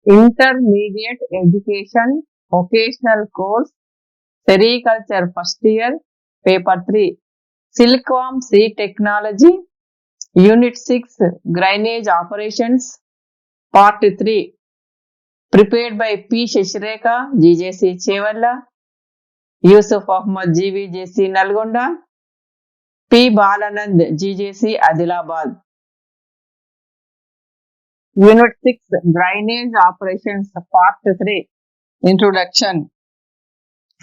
Intermediate education, vocational course, sericulture first year, paper 3. Silkworm seed technology, unit 6, grainage operations, part 3. Prepared by P. Shashireka, GJC Chevalla, Yusuf Ahmad GVJC Nalgonda, P. Balanand GJC Adilabad. Unit 6, Grainage Operations, Part 3. Introduction.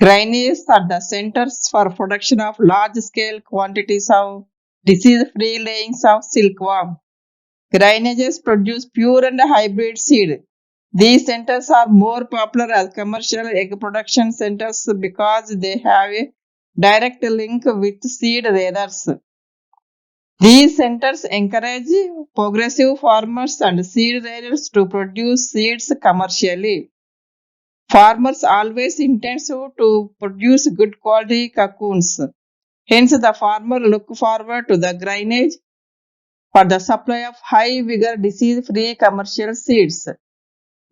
Grainages are the centers for production of large-scale quantities of disease-free layings of silkworm. Grainages produce pure and hybrid seed. These centers are more popular as commercial egg production centers because they have a direct link with seed raiders. These centers encourage progressive farmers and seed raiders to produce seeds commercially. Farmers always intend to produce good quality cocoons. Hence, the farmer look forward to the grainage for the supply of high vigor disease-free commercial seeds.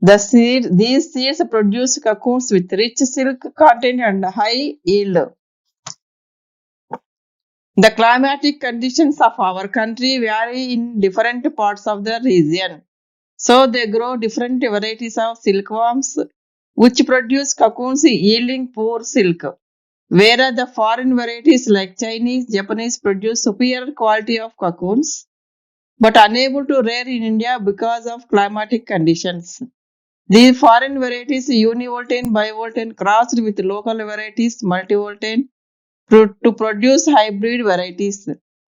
These seeds produce cocoons with rich silk content and high yield. The climatic conditions of our country vary in different parts of the region. So they grow different varieties of silkworms which produce cocoons yielding poor silk. Whereas the foreign varieties like Chinese, Japanese produce superior quality of cocoons but unable to rear in India because of climatic conditions. These foreign varieties univoltane, bivoltane crossed with local varieties multivoltane to produce hybrid varieties.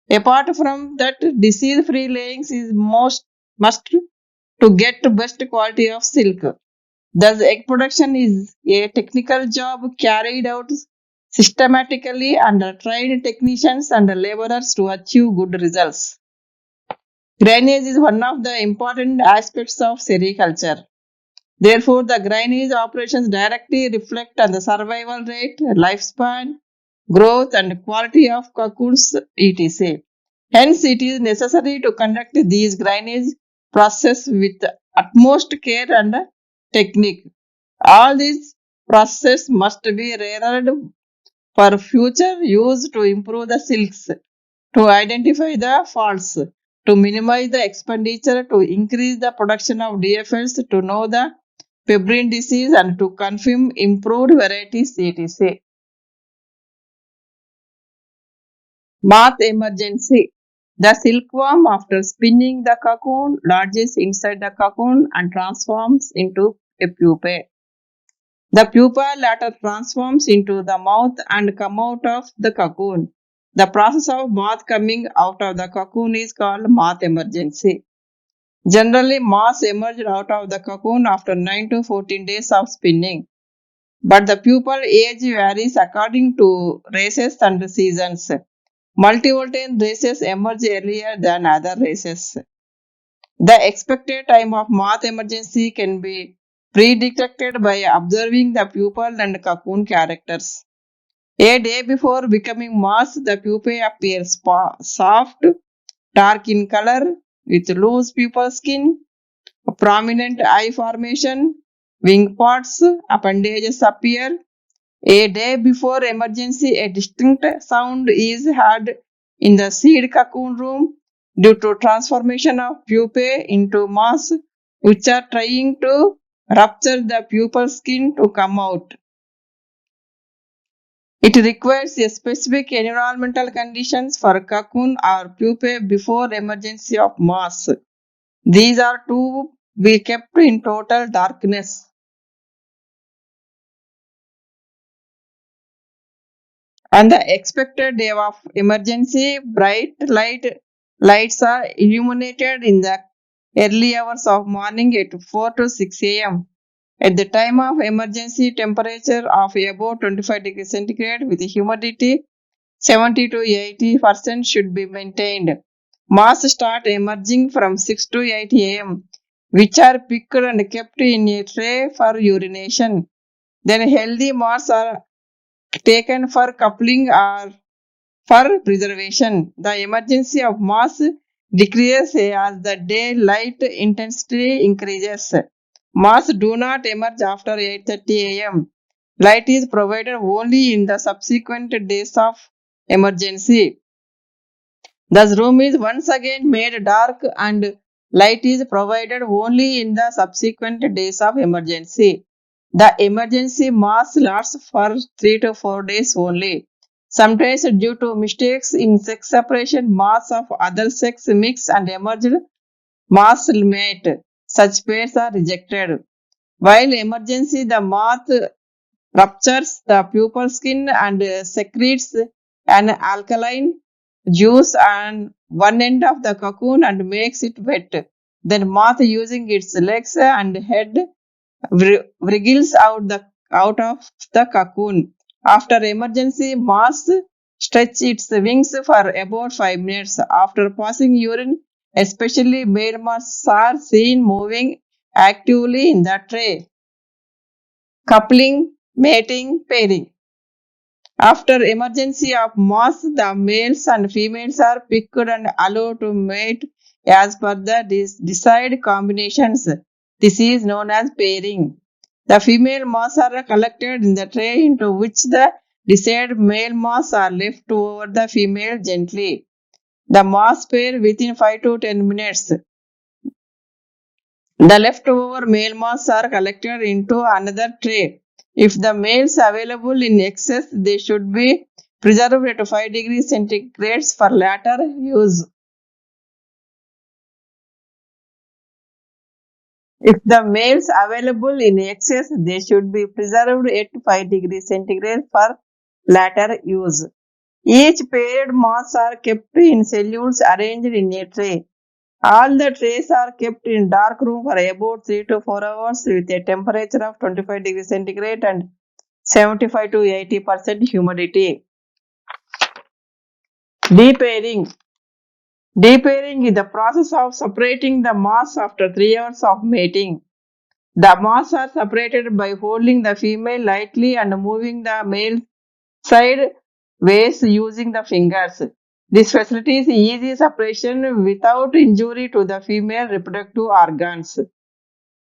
Apart from that, disease-free layings is must to get best quality of silk. Thus, egg production is a technical job carried out systematically under trained technicians and laborers to achieve good results. Grainage is one of the important aspects of sericulture. Therefore, the grainage operations directly reflect on the survival rate, lifespan, growth, and quality of cocoons, etc. Hence, it is necessary to conduct these grainage process with utmost care and technique. All these processes must be reared for future use to improve the silks, to identify the faults, to minimize the expenditure, to increase the production of DFLs, to know the pebrine disease, and to confirm improved varieties, etc. Moth emergency. The silkworm, after spinning the cocoon, lodges inside the cocoon and transforms into a pupa. The pupa later transforms into the moth and come out of the cocoon. The process of moth coming out of the cocoon is called moth emergency. Generally, moths emerge out of the cocoon after 9 to 14 days of spinning. But the pupal age varies according to races and seasons. Multivoltane races emerge earlier than other races. The expected time of moth emergency can be predicted by observing the pupal and cocoon characters. A day before becoming moth, the pupae appears soft, dark in color, with loose pupal skin, prominent eye formation, wing spots, appendages appear. A day before emergency, a distinct sound is heard in the seed cocoon room due to transformation of pupae into moths, which are trying to rupture the pupal skin to come out. It requires a specific environmental conditions for cocoon or pupae before emergency of moths. These are to be kept in total darkness. On the expected day of emergency, bright lights are illuminated in the early hours of morning at 4 to 6 a.m. At the time of emergency, temperature of above 25 degrees centigrade with humidity 70 to 80% should be maintained. Moths start emerging from 6 to 8 a.m., which are picked and kept in a tray for urination. Then healthy moths are taken for coupling or for preservation. The emergency of moths decreases as the daylight intensity increases. Moths do not emerge after 8:30 a.m. Light is provided only in the subsequent days of emergency. Thus, room is once again made dark and light is provided only in the subsequent days of emergency. The emergency mass lasts for 3 to 4 days only. Sometimes, due to mistakes in sex separation, mass of other sex mix and emerged mass mate. Such pairs are rejected. While emergency, the moth ruptures the pupal skin and secretes an alkaline juice on one end of the cocoon and makes it wet. Then moth using its legs and head wriggles out of the cocoon. After emergency, moths stretch its wings for about 5 minutes. After passing urine, especially male moths are seen moving actively in the tray. Coupling, mating, pairing. After emergency of moths, the males and females are picked and allowed to mate as per the desired combinations. This is known as pairing. The female moths are collected in the tray into which the desired male moths are left over the female gently. The moths pair within 5 to 10 minutes. The leftover male moths are collected into another tray. If the males available in excess, they should be preserved at 5 degrees centigrade for later use. If the males available in excess, they should be preserved at 5 degrees centigrade for later use. Each paired moths are kept in cellules arranged in a tray. All the trays are kept in dark room for about 3 to 4 hours with a temperature of 25 degrees centigrade and 75 to 80% humidity. Depairing. Depairing is the process of separating the moths after 3 hours of mating. The moths are separated by holding the female lightly and moving the male sideways using the fingers. This facilitates easy separation without injury to the female reproductive organs.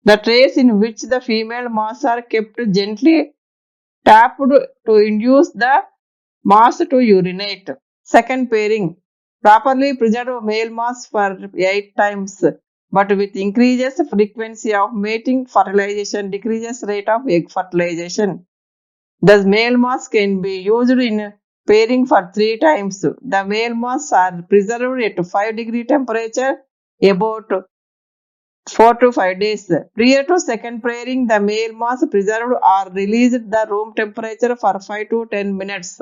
The trays in which the female moths are kept gently tapped to induce the moths to urinate. Second pairing. Properly preserve male moths for 8 times, but with increases frequency of mating, fertilization decreases rate of egg fertilization. Thus, male moths can be used in pairing for 3 times. The male moths are preserved at 5 degree temperature about 4 to 5 days. Prior to second pairing, the male moths preserved or released the room temperature for 5 to 10 minutes.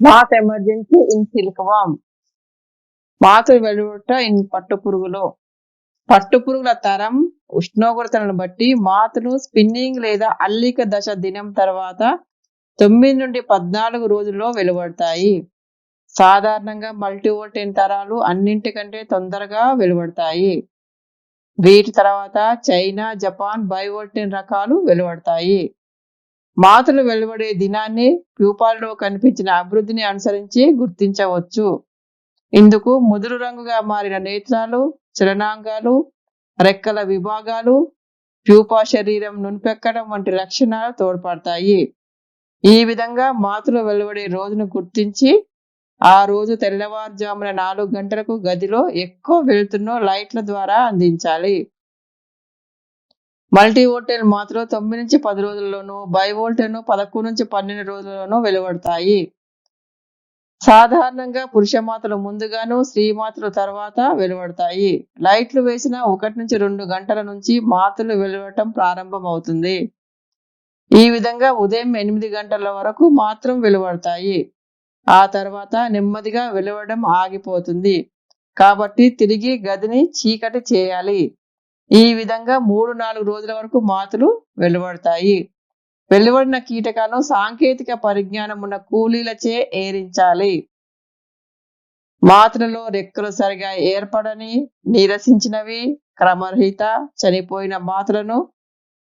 Moth emergency in silkworm. Moth వెలువట in పట్టుపురుగులో. పట్టుపురుగుల తరం ఉష్ణోగ్రతలను బట్టి మాతులు spinning లేదా అల్లిక దశ దినం తర్వాత 9 నుండి 14 రోజుల్లో వెలువడతాయి. సాధారణంగా మల్టీవోల్టైన్ తరాలు అన్నింటికంటే తొందరగా వెలువడతాయి. వీటి తర్వాత చైనా, జపాన్ బైవోల్టైన్ రకాలు వెలువడతాయి. మాతులు వెలువడే దినాన్ని ప్యూపాల్లో కనిపించిన అభివృద్ధిని అనుసరించి గుర్తించవచ్చు. ఇందుకు ముదురు రంగుగా మారిన నేత్రాలు, చలనాంగాలు, రెక్కల విభాగాలు, ప్యూపా శరీరం నునిపెక్కడం వంటి లక్షణాలు తోడ్పడతాయి. ఈ విధంగా మాతులు వెలువడే రోజును గుర్తించి ఆ రోజు తెల్లవారుజామున 4 గంటలకు గదిలో ఎక్కువ వెలుతురును లైట్ల ద్వారా అందించాలి. మల్టీవోల్టైన్ మాతులు 9 నుంచి 10 రోజుల్లోనూ, బైవోల్టైన్ 11 నుంచి 12 రోజుల్లోనూ వెలువడతాయి. సాధారణంగా పురుష మాతలు ముందుగాను, స్త్రీ మాతలు తర్వాత వెలువడతాయి. లైట్లు వేసిన 1 నుంచి 2 గంటల నుంచి మాతలు వెలువడటం ప్రారంభమవుతుంది. ఈ విధంగా ఉదయం 8 గంటల వరకు మాత్రం వెలువడతాయి. ఆ తర్వాత నెమ్మదిగా వెలువడడం ఆగిపోతుంది. కాబట్టి తిరిగి గదిని చీకటి చేయాలి. ఈ విధంగా 3-4 రోజుల వరకు మాతులు వెలువడతాయి. వెలువడిన కీటకాలను సాంకేతిక పరిజ్ఞానం ఉన్న కూలీలచే ఏరించాలి. మాతులలో రెక్కలు సరిగా ఏర్పడని, నీరసించినవి, క్రమరహిత చనిపోయిన మాతులను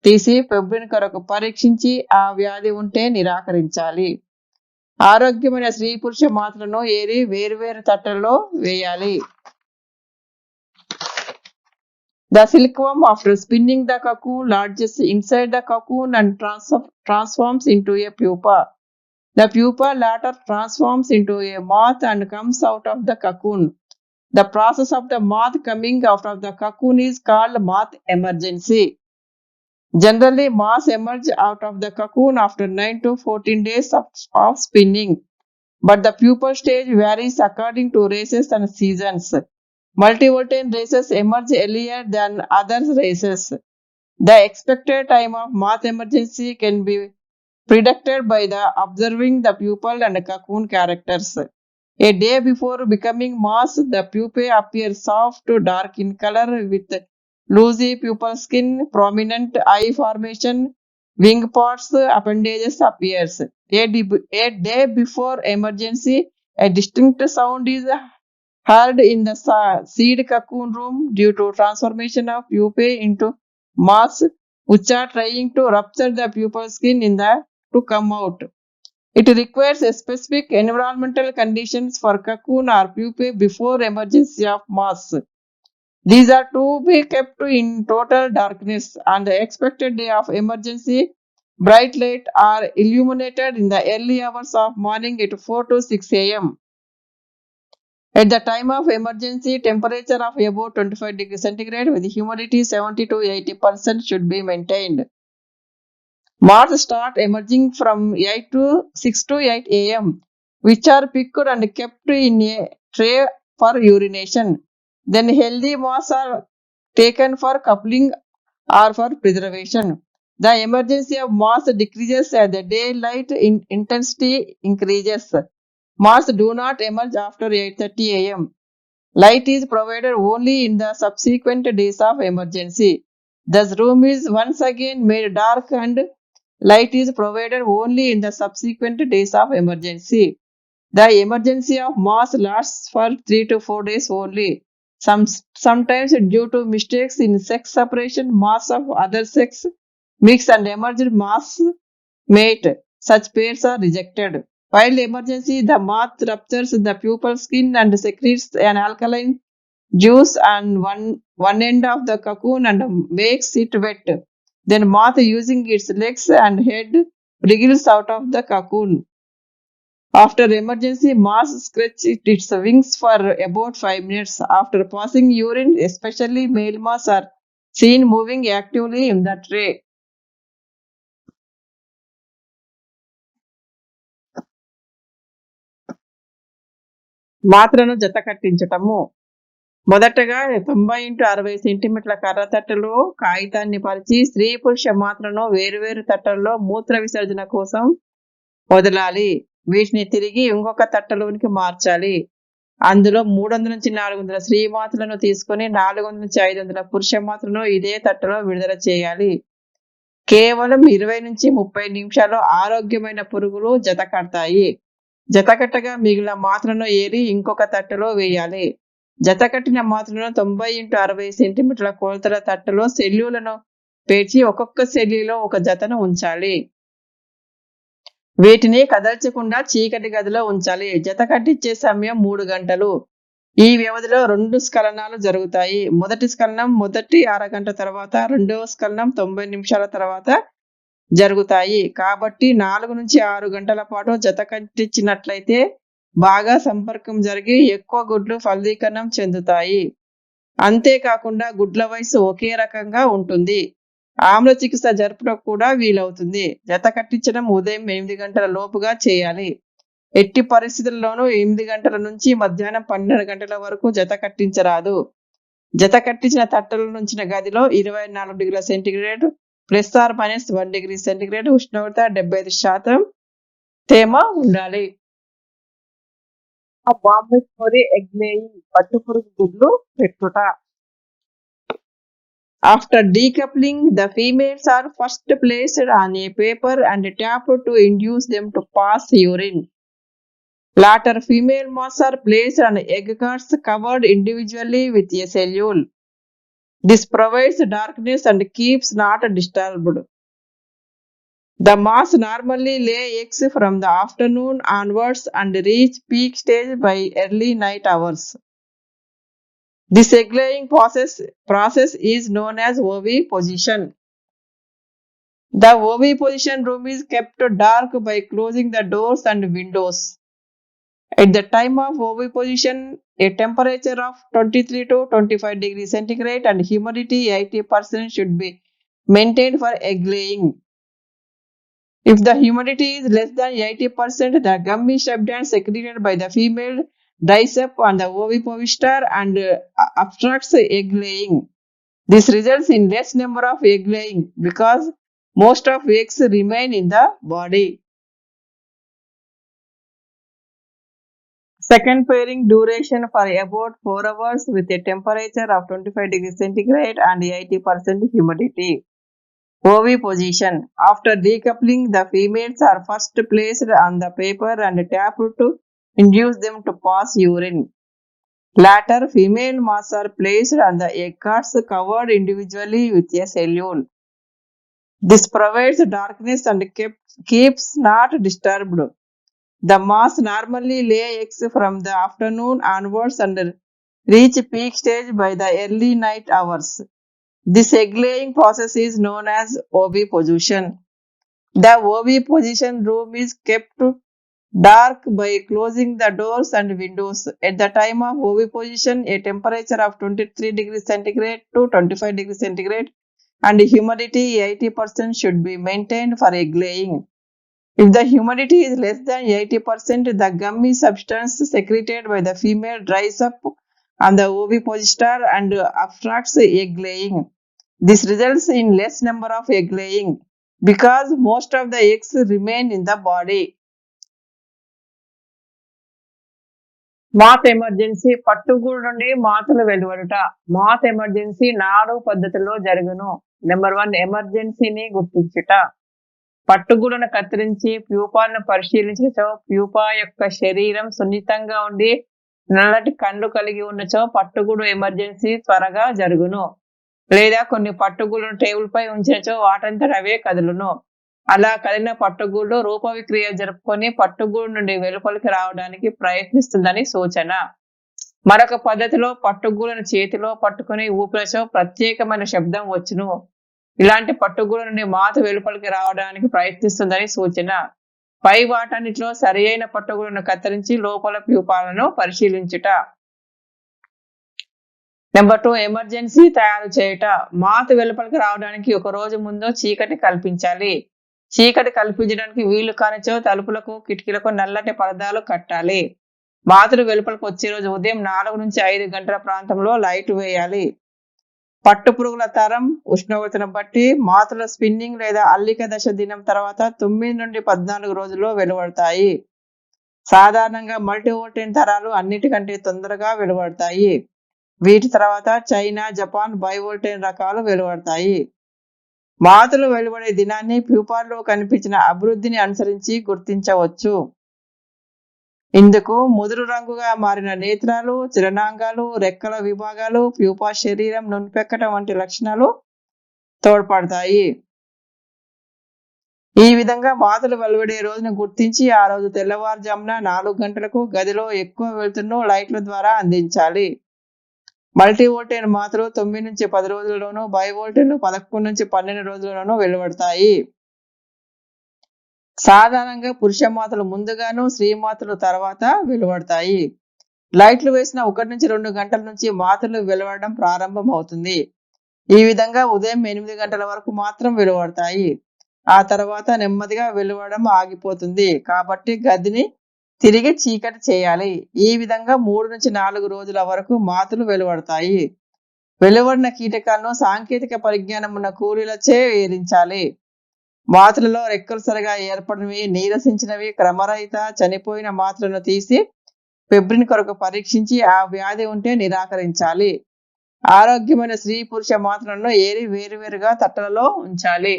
తీసి పెబ్రిన్ కొరకు పరీక్షించి ఆ వ్యాధి ఉంటే నిరాకరించాలి. ఆరోగ్యమైన స్త్రీ పురుష మాతులను ఏరి వేరువేరు తట్టల్లో వేయాలి. The silkworm, after spinning the cocoon, lodges inside the cocoon and transforms into a pupa. The pupa later transforms into a moth and comes out of the cocoon. The process of the moth coming out of the cocoon is called moth emergency. Generally, moths emerge out of the cocoon after 9 to 14 days of spinning, but the pupal stage varies according to races and seasons. Multivoltine races emerge earlier than other races. The expected time of moth emergency can be predicted by the observing the pupal and cocoon characters. A day before becoming moths, the pupae appear soft to dark in color with loosey pupal skin, prominent eye formation, wing pods, appendages appears. A day before emergency, a distinct sound is heard in the seed cocoon room due to transformation of pupae into moths, which are trying to rupture the pupal skin in the to come out. It requires a specific environmental conditions for cocoon or pupae before emergence of moths. These are to be kept in total darkness and the expected day of emergency. Bright light are illuminated in the early hours of morning at 4 to 6 a.m. At the time of emergency, temperature of above 25 degrees centigrade with humidity 70 to 80% should be maintained. Moths start emerging from 8 to 6 to 8 a.m., which are picked and kept in a tray for urination. Then healthy moths are taken for coupling or for preservation. The emergency of moths decreases as the daylight intensity increases. Moths do not emerge after 8:30 a.m. Light is provided only in the subsequent days of emergency. Thus, room is once again made dark and light is provided only in the subsequent days of emergency. The emergency of moths lasts for 3 to 4 days only. Sometimes due to mistakes in sex separation, moths of other sex mix and emerged moths mate. Such pairs are rejected. While emergency, the moth ruptures the pupal skin and secretes an alkaline juice on one end of the cocoon and makes it wet. Then moth using its legs and head wriggles out of the cocoon. After emergency, moth stretches its wings for about 5 minutes. After passing urine, especially male moths are seen moving actively in the tray. మాత్రను జత కట్టించటము. మొదటగా 90x60 సెంటీమీటర్ల కర్ర తట్టలో కాగితాన్ని పరిచి స్త్రీ పురుష మాత్రను వేరువేరు తట్టల్లో మూత్ర విసర్జన కోసం వదలాలి. వీటిని తిరిగి ఇంకొక తట్టలోనికి మార్చాలి. అందులో 300 నుంచి 400 స్త్రీ మాత్రలను తీసుకొని 400 నుంచి 500 పురుష మాత్రను ఇదే తట్టలో విడుదల చేయాలి. కేవలం 20 నుంచి 30 నిమిషాల్లో ఆరోగ్యమైన పురుగులు జత కడతాయి. జత కట్టగా మిగిలిన మాత్రను ఏరి ఇంకొక తట్టలో వేయాలి. జత కట్టిన మాత్రలను 90x60 సెంటీమీటర్ల కొలతల తట్టలో సెల్యులను పేర్చి ఒక్కొక్క సెల్యులో ఒక జతను ఉంచాలి. వీటిని కదల్చకుండా చీకటి గదిలో ఉంచాలి. జత కట్టించే సమయం 3 గంటలు. ఈ వ్యవధిలో 2 స్ఖలనాలు జరుగుతాయి. మొదటి స్ఖలనం మొదటి అరగంట తర్వాత, రెండవ స్ఖలనం 90 నిమిషాల తర్వాత జరుగుతాయి. కాబట్టి 4 నుంచి 6 గంటల పాటు జత కట్టించినట్లయితే బాగా సంపర్కం జరిగి ఎక్కువ గుడ్లు ఫలదీకరణం చెందుతాయి. అంతేకాకుండా గుడ్ల వయసు ఒకే రకంగా ఉంటుంది. ఆమ్ల చికిత్స జరపడం కూడా వీలవుతుంది. జత కట్టించడం ఉదయం 8 గంటల లోపుగా చేయాలి. ఎట్టి పరిస్థితుల్లోనూ 8 గంటల నుంచి మధ్యాహ్నం 12 గంటల వరకు జత కట్టించరాదు. జత కట్టించిన తట్టల నుంచిన గదిలో 24 డిగ్రీల సెంటీగ్రేడ్ +−1 డిగ్రీ సెంటీగ్రేడ్ ఉష్ణోగ్రత 75% తేమ ఉండాలి. బాంబెస్కోరి ఎగ్ లేయింగ్ పట్టుపురుగు గుడ్లు పెట్టుట. After decoupling, the females are first placed on a paper and tapped to induce them to pass urine. Later, female moths are placed on egg cards covered individually with a cellule. This provides darkness and keeps not disturbed. The moths normally lay eggs from the afternoon onwards and reach peak stage by early night hours. This egg laying process is known as oviposition. The oviposition room is kept dark by closing the doors and windows. At the time of oviposition, a temperature of 23 to 25 degrees centigrade and humidity 80% should be maintained for egg laying. If the humidity is less than 80%, the gummy substance secreted by the female dries up on the ovipositor and obstructs egg laying. This results in less number of egg laying because most of eggs remain in the body. Second pairing duration for about 4 hours with a temperature of 25 degrees centigrade and 80% humidity. Oviposition. After decoupling, the females are first placed on the paper and tapped to induce them to pass urine. Later, female moths are placed on the egg cards covered individually with a cellule. This provides darkness and keeps not disturbed. The moths normally lay eggs from the afternoon onwards and reach peak stage by the early night hours. This egg laying process is known as oviposition. The oviposition room is kept dark by closing the doors and windows. At the time of oviposition, a temperature of 23 degrees centigrade to 25 degrees centigrade and humidity 80% should be maintained for egg laying. If the humidity is less than 80%, the gummy substance secreted by the female dries up on the ovipositor and obstructs egg laying. This results in less number of egg laying because most of the eggs remain in the body. Moth emergency పట్టుగూడు నుండి మాతులు వెలువడుట. మాత్ emergency 4 పద్ధతుల్లో జరుగును. Number 1 ఎమర్జెన్సీని గుర్తించుట. పట్టుగూడును కత్తిరించి ప్యూపాలను పరిశీలించచో pupa యొక్క శరీరం సున్నితంగా ఉండి నల్లటి కళ్ళు కలిగి ఉన్నచో పట్టుగూడు ఎమర్జెన్సీ త్వరగా జరుగును. లేదా కొన్ని పట్టుగూడును టేబుల్ పై ఉంచినచో వాటంతట అవే కదులును. అలా కదిలిన పట్టుగూడు రూపవిక్రియ జరుపుకొని పట్టుగూడు నుండి వెలుపలికి రావడానికి ప్రయత్నిస్తుందని సూచన. మరొక పద్ధతిలో పట్టుగూడును చేతిలో పట్టుకుని ఊపినచో ప్రత్యేకమైన శబ్దం వచ్చును. ఇలాంటి పట్టుగూడు నుండి మాత వెలుపలికి రావడానికి ప్రయత్నిస్తుందని సూచన. పై వాటన్నిటిలో సరి అయిన పట్టుగూడును కత్తిరించి లోపల ప్యూపాలను పరిశీలించుట. నెంబర్ 2 ఎమర్జెన్సీ తయారు చేయుట. మాత వెలుపలికి రావడానికి ఒక రోజు ముందు చీకటి కల్పించాలి. చీకటి కల్పించడానికి వీలు కానిచో తలుపులకు కిటికీలకు నల్లటి పరదాలు కట్టాలి. మాతులు వెలుపలికి వచ్చే రోజు ఉదయం 4 నుంచి 5 గంటల ప్రాంతంలో లైట్ వేయాలి. పట్టు పురుగుల తరం ఉష్ణోగ్రతను బట్టి మాతుల స్పిన్నింగ్ లేదా అల్లిక దశ దినం తర్వాత 9 నుండి 14 రోజుల్లో వెలువడతాయి. సాధారణంగా మల్టీవోల్టైన్ తరాలు అన్నిటికంటే తొందరగా వెలువడతాయి. వీటి తర్వాత చైనా, జపాన్ బైవోల్టైన్ రకాలు వెలువడతాయి. మాతులు వెలువడే దినాన్ని ప్యూపాల్లో కనిపించిన అభివృద్ధిని అనుసరించి గుర్తించవచ్చు. ఇందుకు ముదురు రంగుగా మారిన నేత్రాలు, చలనాంగాలు, రెక్కల విభాగాలు, ప్యూపా శరీరం నునిపెక్కటం వంటి లక్షణాలు తోడ్పడతాయి. ఈ విధంగా మాతులు వెలువడే రోజును గుర్తించి ఆ రోజు తెల్లవారుజామున 4 గంటలకు గదిలో ఎక్కువ వెలుతురును లైట్ల ద్వారా అందించాలి. మల్టీవోల్టైన్ మాత్రలు 9 నుంచి 10 రోజులలోనూ, బైవోల్టైన్లు 11 నుంచి 12 రోజులలోనూ వెలువడతాయి. సాధారణంగా పురుష మాతలు ముందుగాను, స్త్రీ మాతలు తర్వాత వెలువడతాయి. లైట్లు వేసిన 1 నుంచి 2 గంటల నుంచి మాతలు వెలువడడం ప్రారంభం అవుతుంది. ఈ విధంగా ఉదయం 8 గంటల వరకు మాత్రం వెలువడతాయి. ఆ తర్వాత నెమ్మదిగా వెలువడడం ఆగిపోతుంది. కాబట్టి గదిని తిరిగి చీకటి చేయాలి. ఈ విధంగా 3 నుంచి 4 రోజుల వరకు మాతులు వెలువడతాయి. వెలువడిన కీటకాలను సాంకేతిక పరిజ్ఞానం ఉన్న కూలీలచే వేధించాలి. మాతులలో రెక్కలు సరిగా ఏర్పడినవి, నీరసించినవి, క్రమరహిత చనిపోయిన మాతులను తీసి ఫెబ్రిన్ కొరకు పరీక్షించి ఆ వ్యాధి ఉంటే నిరాకరించాలి. ఆరోగ్యమైన స్త్రీ పురుష మాతులను ఏరి వేరువేరుగా తట్టలలో ఉంచాలి.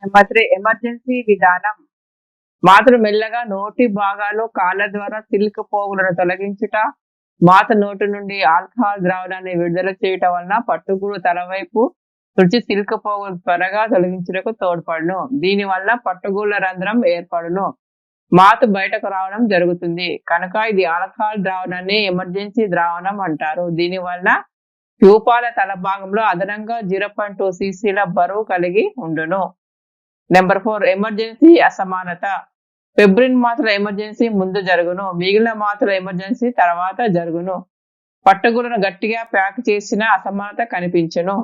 నెంబర్ 3 ఎమర్జెన్సీ విధానం. మాతలు మెల్లగా నోటి భాగాలు కాళ్ళ ద్వారా సిల్క్ పోగులను తొలగించుట, మాత నోటి నుండి ఆల్కహాల్ ద్రావణాన్ని విడుదల చేయటం వలన పట్టుగూడు తలవైపు రుచి సిల్క్ పోగులు త్వరగా తొలగించుటకు తోడ్పడును. దీనివల్ల పట్టుగూళ్ళ రంధ్రం ఏర్పడును. మాత్ బయటకు రావడం జరుగుతుంది. కనుక ఇది ఆల్కహాల్ ద్రావణాన్ని ఎమర్జెన్సీ ద్రావణం అంటారు. దీనివల్ల ప్యూపాల తల భాగంలో అదనంగా 0.2 cc బరువు కలిగి ఉండును. నెంబర్ 4 ఎమర్జెన్సీ అసమానత. ఫెబ్రిన్ మాత్రల ఎమర్జెన్సీ ముందు జరుగును, మిగిలిన మాత్రల ఎమర్జెన్సీ తర్వాత జరుగును. పట్టుగులను గట్టిగా ప్యాక్ చేసిన అసమానత కనిపించును.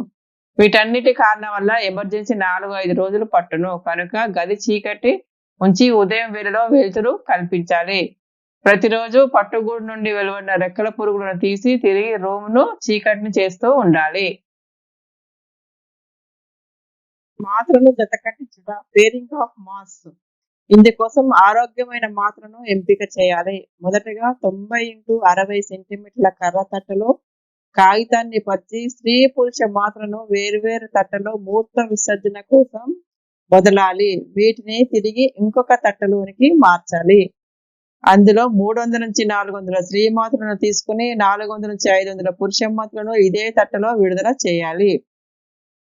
వీటన్నిటి కారణం వల్ల ఎమర్జెన్సీ 4-5 రోజులు పట్టును. కనుక గది చీకటి ఉంచి ఉదయం వేళలో వెలుతురు కల్పించాలి. ప్రతిరోజు పట్టుగూడు నుండి వెలువడిన రెక్కల పురుగులను తీసి తిరిగి రూమ్ను చీకటిని చేస్తూ ఉండాలి. మాత్రలు జతకట్టించుట, పేరింగ్ ఆఫ్ మాస్. ఇందుకోసం ఆరోగ్యమైన మాత్రను ఎంపిక చేయాలి. మొదటగా 90x60 సెంటీమీటర్ల కర్ర తట్టలో కాగితాన్ని పరిచి స్త్రీ పురుష మాత్రను వేరువేరు తట్టలో మూత్ర విసర్జన కోసం వదలాలి. వీటిని తిరిగి ఇంకొక తట్టలోనికి మార్చాలి. అందులో 300 నుంచి 400 స్త్రీ మాత్రలను తీసుకుని 400 నుంచి 500 పురుష మాత్రలను ఇదే తట్టలో విడుదల చేయాలి.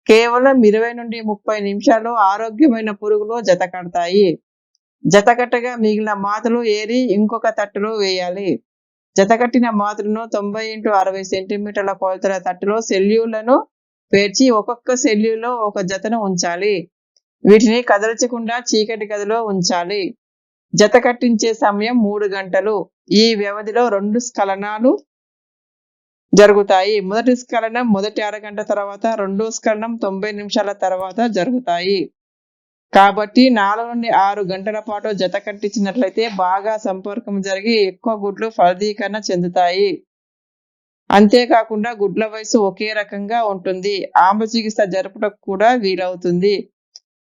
కేవలం 20 నుండి 30 నిమిషాలు ఆరోగ్యమైన పురుగులు జతకడతాయి. జతకట్టగా మిగిలిన మాత్రలు ఏరి ఇంకొక తట్టలో వేయాలి. జతకట్టిన మాత్రను 90x60 సెంటీమీటర్ల కొలతల తట్టలో సెల్యూలను పేర్చి ఒక్కొక్క సెల్యూలో ఒక జతను ఉంచాలి. వీటిని కదల్చకుండా చీకటి గదిలో ఉంచాలి. జత కట్టించే సమయం 3 గంటలు. ఈ వ్యవధిలో 2 స్ఖలనాలు జరుగుతాయి. మొదటి స్ఖలనం మొదటి అరగంట తర్వాత, రెండో స్ఖలనం 90 నిమిషాల తర్వాత జరుగుతాయి. కాబట్టి 4 నుండి 6 గంటల పాటు జత కట్టించినట్లయితే బాగా సంపర్కం జరిగి ఎక్కువ గుడ్లు ఫలదీకరణ చెందుతాయి. అంతేకాకుండా గుడ్ల వయసు ఒకే రకంగా ఉంటుంది. ఆమ్ల చికిత్స జరుపుటకు కూడా వీలవుతుంది.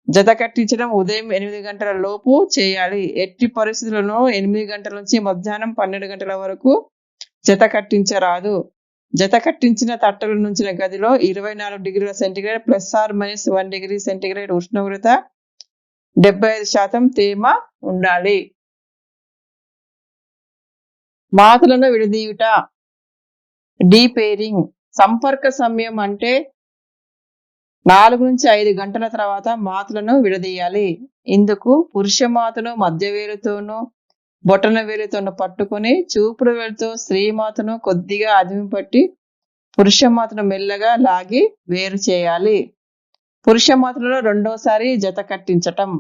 జత కట్టించడం ఉదయం 8 గంటల లోపు చేయాలి. ఎట్టి పరిస్థితులను 8 గంటల నుంచి మధ్యాహ్నం 12 గంటల వరకు జత కట్టించరాదు. జత కట్టించిన తట్టలు నుంచిన గదిలో 24 డిగ్రీల సెంటీగ్రేడ్ +-1 డిగ్రీ సెంటీగ్రేడ్ ఉష్ణోగ్రత, 75% తేమ ఉండాలి. మాతులను విడదీయుట, డీపేరింగ్. సంపర్క సమయం అంటే 4 నుంచి 5 గంటల తర్వాత మాతులను విడదీయాలి. ఇందుకు పురుష మాతను మధ్య వేలుతోనూ బొటన వేలుతోనూ పట్టుకుని చూపుడు వేలుతో స్త్రీ మాతను కొద్దిగా అదిమి పట్టి పురుష మాతను మెల్లగా లాగి వేరు చేయాలి. పురుష మాతలలో రెండోసారి జత కట్టించటం.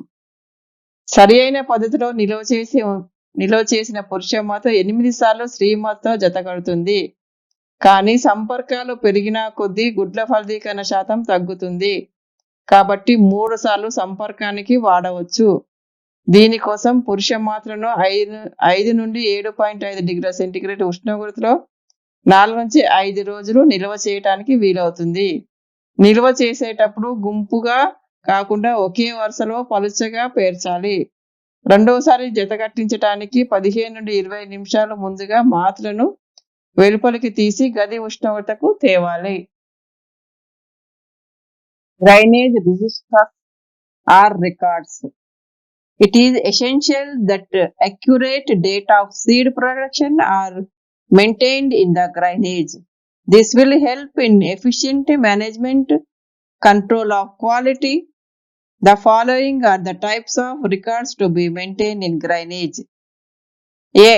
సరి అయిన పద్ధతిలో నిలువ చేసిన పురుష మాత 8 సార్లు స్త్రీ మాతతో జత కడుతుంది. కానీ సంపర్కాలు పెరిగిన కొద్దీ గుడ్ల ఫలదీకరణ శాతం తగ్గుతుంది. కాబట్టి 3 సార్లు సంపర్కానికి వాడవచ్చు. దీనికోసం పురుష మాత్రను 5 నుండి 7.5 డిగ్రీల సెంటీగ్రేడ్ ఉష్ణోగ్రతలో 4 నుంచి 5 రోజులు నిల్వ చేయడానికి వీలవుతుంది. నిల్వ చేసేటప్పుడు గుంపుగా కాకుండా ఒకే వరుసలో పలుచగా పేర్చాలి. రెండోసారి జత కట్టించడానికి 15 నుండి 20 నిమిషాలు ముందుగా మాత్రలను వెలుపలికి తీసి గది ఉష్ణోగ్రతకు తేవాలి. Drainage registers or records. It is essential that accurate data of seed production are maintained in the drainage. This will help in efficient management, control of quality. The following are the types of records to be maintained in drainage. A.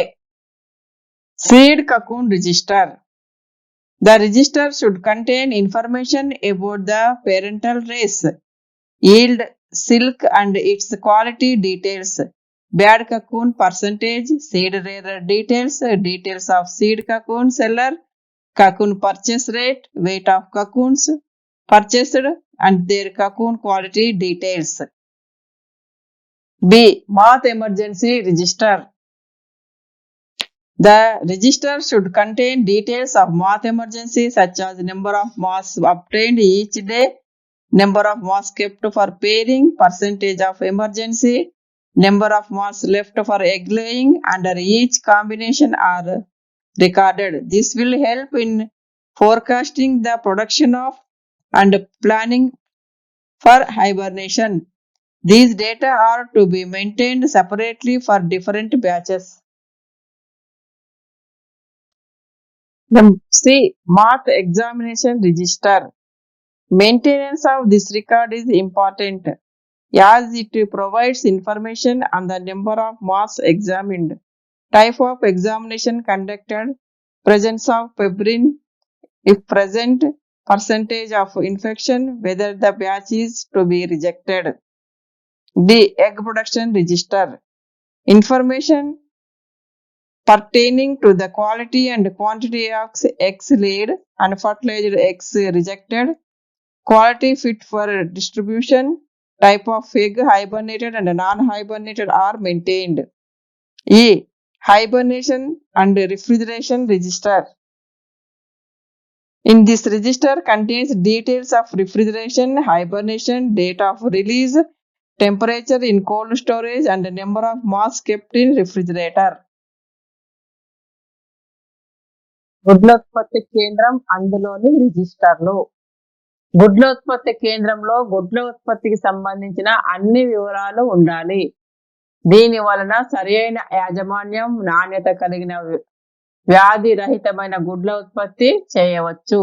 Seed cocoon register. The register should contain information about the parental race, yield, silk and its quality details, bad cocoon percentage, seed rearer details, details of seed cocoon seller, cocoon purchase rate, weight of cocoons purchased and their cocoon quality details. B. Moth emergency register. The register should contain details of moth emergency such as number of moths obtained each day, number of moths kept for pairing, percentage of emergency, number of moths left for egg laying under each combination are recorded. This will help in forecasting the production of and planning for hibernation. These data are to be maintained separately for different batches. C. Moth examination register. Maintenance of this record is important. as it provides information on the number of marks examined, type of examination conducted, presence of febrin, if present, percentage of infection, whether the batch is to be rejected. D. Egg production register. Information pertaining to the quality and quantity of eggs laid and fertilized eggs rejected, quality fit for distribution, type of egg hibernated and non-hibernated are maintained. E. Hibernation and refrigeration register. In this register contains details of refrigeration, hibernation, date of release, temperature in cold storage, and number of masks kept in refrigerator. గుడ్లోత్పత్తి కేంద్రం అందులోని రిజిస్టర్లు. గుడ్లోత్పత్తి కేంద్రంలో గుడ్ల ఉత్పత్తికి సంబంధించిన అన్ని వివరాలు ఉండాలి. దీని వలన సరైన యాజమాన్యం, నాణ్యత కలిగిన వ్యాధి రహితమైన గుడ్ల ఉత్పత్తి చేయవచ్చు.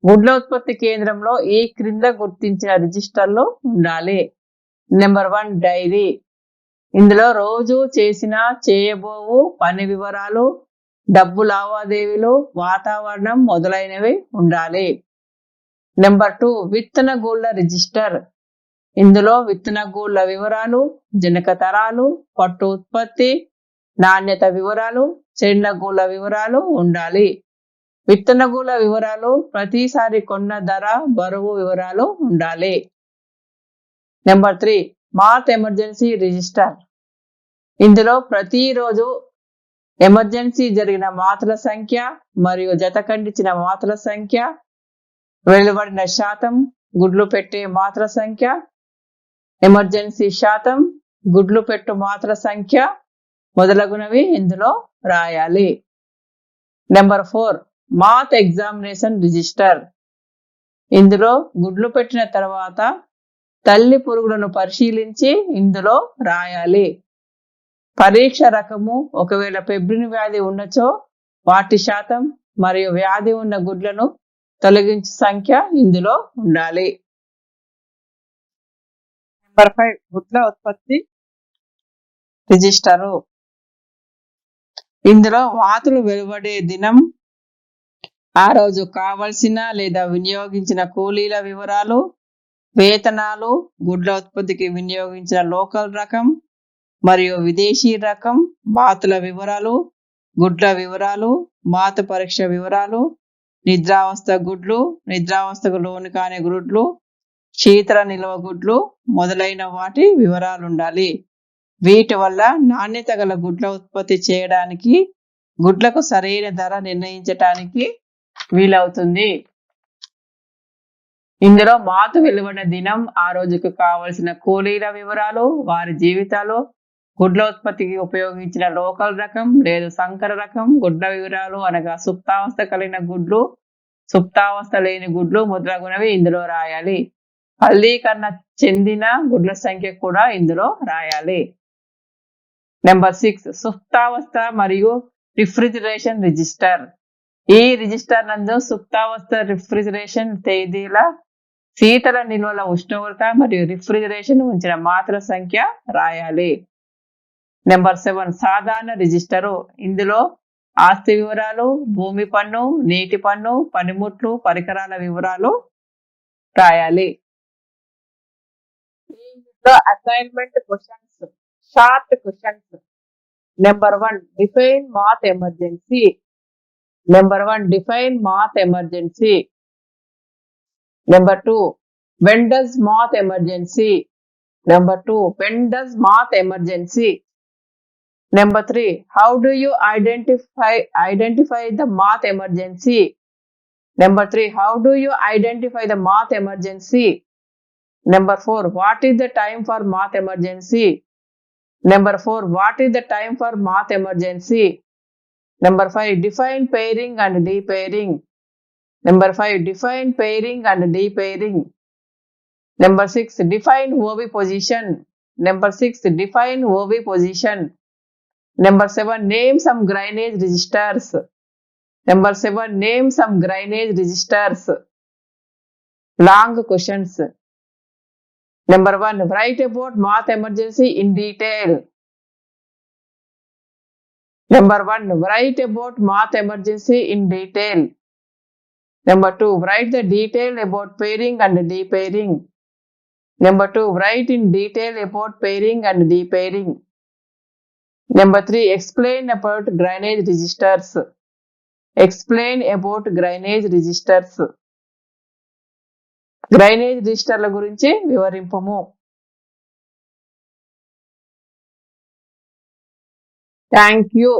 గుడ్ల ఉత్పత్తి కేంద్రంలో ఈ క్రింద గుర్తించిన రిజిస్టర్లు ఉండాలి. Number 1 diary. ఇందులో రోజు చేసిన చేయబోవు పని వివరాలు, డబ్బు లావాదేవీలు, వాతావరణం మొదలైనవి ఉండాలి. నెంబర్ 2 విత్తన గూళ్ళ రిజిస్టర్. ఇందులో విత్తన గూళ్ళ వివరాలు, జనక తరాలు, పట్టు ఉత్పత్తి, నాణ్యత వివరాలు, చెండ్ల గూళ్ళ వివరాలు ఉండాలి. విత్తన గూళ్ళ వివరాలు, ప్రతిసారి కొన్న ధర, బరువు వివరాలు ఉండాలి. నెంబర్ 3 మాత్ ఎమర్జెన్సీ రిజిస్టర్. ఇందులో ప్రతిరోజు ఎమర్జెన్సీ జరిగిన మాతుల సంఖ్య మరియు జత ఖండించిన మాతుల సంఖ్య, వెలువడిన శాతం, గుడ్లు పెట్టే మాత్ర సంఖ్య, ఎమర్జెన్సీ శాతం, గుడ్లు పెట్టు మాత్ర సంఖ్య మొదలగునవి ఇందులో రాయాలి. నెంబర్ 4 మాత్ ఎగ్జామినేషన్ రిజిస్టర్. ఇందులో గుడ్లు పెట్టిన తర్వాత తల్లి పురుగులను పరిశీలించి ఇందులో రాయాలి. పరీక్ష రకము, ఒకవేళ ఫెబ్రిన్ వ్యాధి ఉన్నచో వాటి శాతం మరియు వ్యాధి ఉన్న గుడ్లను తొలగించే సంఖ్య ఇందులో ఉండాలి. నెంబర్ 5 గుడ్ల ఉత్పత్తి రిజిస్టరు. ఇందులో వాతులు వెలువడే దినం, ఆ రోజు కావలసిన లేదా వినియోగించిన కూలీల వివరాలు, వేతనాలు, గుడ్ల ఉత్పత్తికి వినియోగించిన లోకల్ రకం మరియు విదేశీ రకం, బాతుల వివరాలు, గుడ్ల వివరాలు, మాత పరీక్ష వివరాలు, నిద్రావస్థ గుడ్లు, నిద్రావస్థకు లోను కాని గుడ్లు, శీతల నిల్వ గుడ్లు మొదలైన వాటి వివరాలు ఉండాలి. వీటి వల్ల నాణ్యత గల గుడ్ల ఉత్పత్తి చేయడానికి, గుడ్లకు సరైన ధర నిర్ణయించటానికి వీలవుతుంది. ఇందులో మాతు వెలువడిన దినం, ఆ రోజుకు కావలసిన కూలీల వివరాలు, వారి జీవితాలు, గుడ్ల ఉత్పత్తికి ఉపయోగించిన లోకల్ రకం లేదు సంకర రకం, గుడ్ల వివరాలు అనగా సుప్తావస్థ కలిగిన గుడ్లు, సుప్తావస్థ లేని గుడ్లు మొదలగునవి ఇందులో రాయాలి. ఫలీకరణ చెందిన గుడ్ల సంఖ్య కూడా ఇందులో రాయాలి. నెంబర్ 6 సుప్తావస్థ మరియు రిఫ్రిజిరేషన్ రిజిస్టర్. ఈ రిజిస్టర్ నందు సుప్తావస్థ, రిఫ్రిజిరేషన్ తేదీల, శీతల నిల్వల ఉష్ణోగ్రత మరియు రిఫ్రిజిరేషన్ ఉంచిన మాత్ర సంఖ్య రాయాలి. నెంబర్ 7 సాధారణ రిజిస్టరు. ఇందులో ఆస్తి వివరాలు, భూమి పన్ను, నీటి పన్ను, పనిముట్లు, పరికరాల వివరాలు రాయాలి. Assignment questions, short questions. Number 1 define math emergency. Number 1 define math emergency. Number 2 when does moth emergency. Number 2 when does moth emergency. Number 3 how do you identify the moth emergency. Number 3 how do you identify the moth emergency. Number 4 what is the time for moth emergency. Number 4 what is the time for moth emergency. Number 5 define pairing and depairing. Number 5 define pairing and depairing. Number 6 define oviposition. Number 6 define oviposition. Number 7 name some grainage registers. Number 7 name some grainage registers. Long questions. Number 1, write about math emergency in detail. Number 1, write about math emergency in detail. Number 2, write the detail about pairing and depairing. Number 2, write in detail about pairing and depairing. Number 3, explain about grainage registers. Explain about grainage registers. Grainage రిజిస్టర్ల గురించి వివరింపము. Thank you.